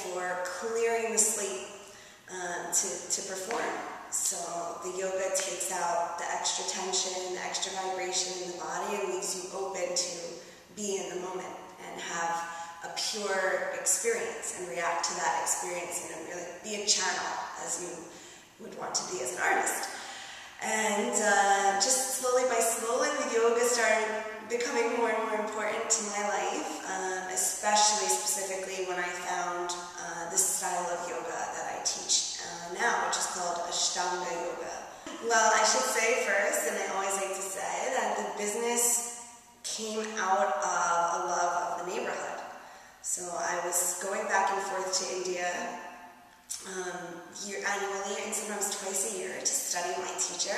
for clearing the slate to perform. So the yoga takes out the extra tension, the extra vibration in the body, and leaves you open to be in the moment and have a pure experience and react to that experience and really be a channel as you would want to be as an artist. And just slowly by slowly, the yoga started becoming more and more important to my life, especially specifically when I found this style of yoga that I teach now, which is called Ashtanga yoga. Well, I should say first, and I always like to say, that the business came out of a love of the neighborhood. So I was going back and forth to India annually and sometimes twice a year to study my teacher.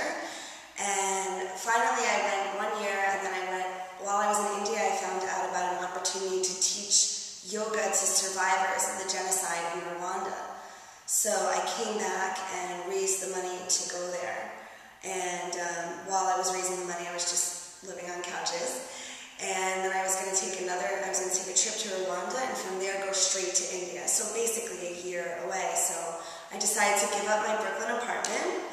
And finally I went one year, and then I went, while I was in India, I found out about an opportunity to teach yoga to survivors of the genocide in Rwanda. So I came back and raised the money to go there. And while I was raising the money, I was just living on couches. And then I was going to take a trip to Rwanda, and from there go straight to India. So basically a year away. So I decided to give up my Brooklyn apartment.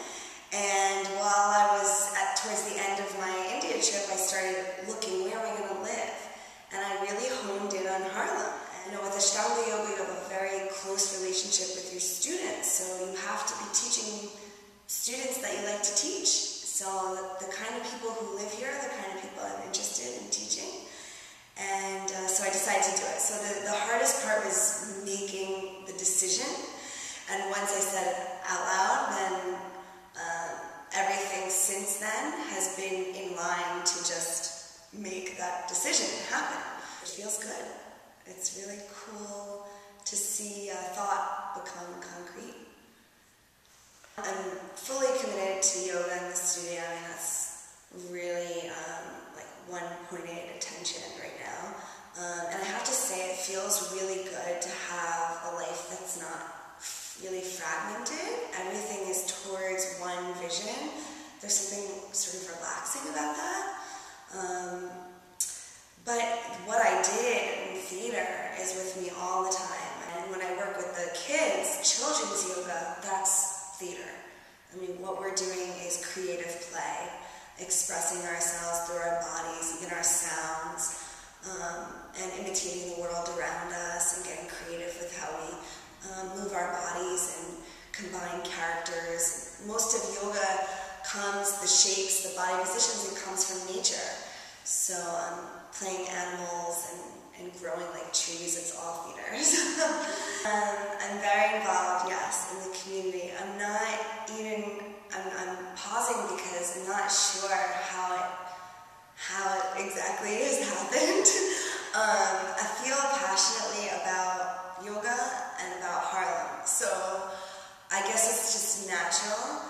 And while I was towards the end of my India trip, I started looking, where am I going to live? And I really honed in on Harlem. And with Ashtanga yoga, you have a very close relationship with your students. So you have to be teaching students that you like to teach. So the kind of people who live here are the kind of people I'm interested in teaching. And so I decided to do it. So the hardest part was making the decision. And once I said it out loud, then everything since then has been in line to just make that decision happen. It feels good. It's really cool to see thought become concrete. I'm fully committed to yoga in the studio. I mean, that's really like 1.8 attention right now. And I have to say, it feels really good to have a life that's not really fragmented. Everything is towards one vision. There's something sort of relaxing about that. But what I did in theater is with me all the time. And when I work with the kids, children's yoga, that's theater. I mean, what we're doing is creative play, expressing ourselves through our bodies, even our sounds, and imitating the world around us and getting creative with how we move our bodies and combine characters. Most of yoga the shapes, the body positions, it comes from nature. So playing animals and growing like trees, it's all theater. I'm very involved, yes, in the community. I'm pausing because I'm not sure how it exactly has happened. I feel passionately about yoga and about Harlem, so I guess it's just natural.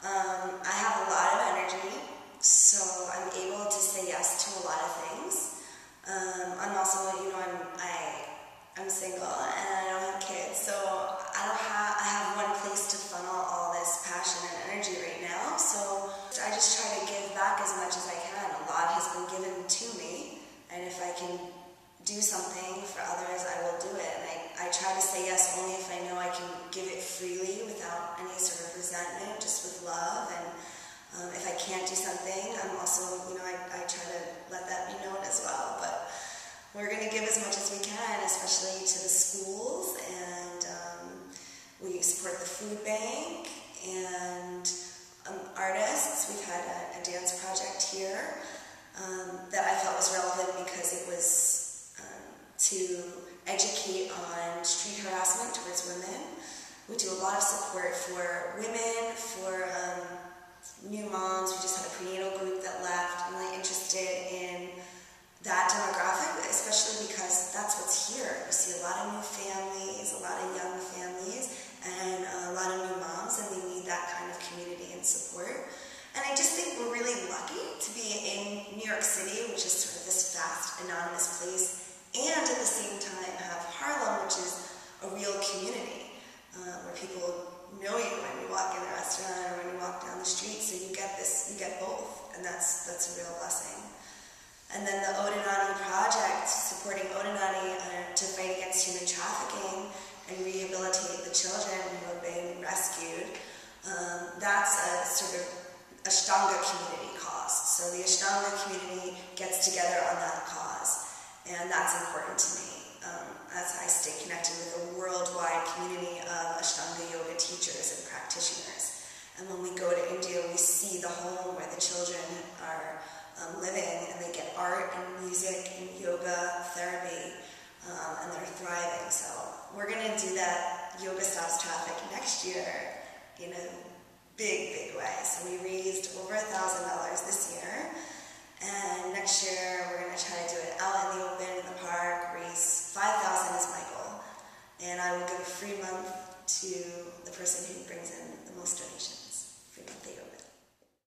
I have a lot of energy, so I'm able to say yes to a lot of things. I'm also, I'm single and I don't have kids, so I have one place to funnel all this passion and energy right now. So I just try to give back as much as I can. A lot has been given to me, and if I can do something for others, I will do it. And I try to say yes only if I know I can give it freely without any sort of resentment, just with love. And if I can't do something, I'm also, I try to let that be known as well. But we're going to give as much as we can, especially to the schools, and we support the food bank and artists. We've had a dance project here that I felt was relevant because it was to educate on street harassment towards women. We do a lot of support for women, for new moms. We just had a prenatal group that left. I'm really interested in that demographic, especially because that's what's here. You see a lot of new families, a lot of young families, and a lot of new moms, and we need that kind of community and support. And I just think we're really lucky to be in New York City, which is sort of this vast, anonymous place, and at the same time have Harlem, which is a real community, where people know you when you walk in a restaurant or when you walk down the street, so you get both, and that's a real blessing. And then the Odinani project, supporting Odinani to fight against human trafficking. and rehabilitate the children who have been rescued. That's a sort of Ashtanga community cause. So the Ashtanga community gets together on that cause, and that's important to me. As I stay connected with a worldwide community of Ashtanga yoga teachers and practitioners. And when we go to India, we see the home where the children are living, and they get art and music and yoga therapy, and they're thriving. So we're going to do that Yoga Stops Traffic next year in a big, big way. So we raised over $1,000 this year, and next year we're going to try to do it out in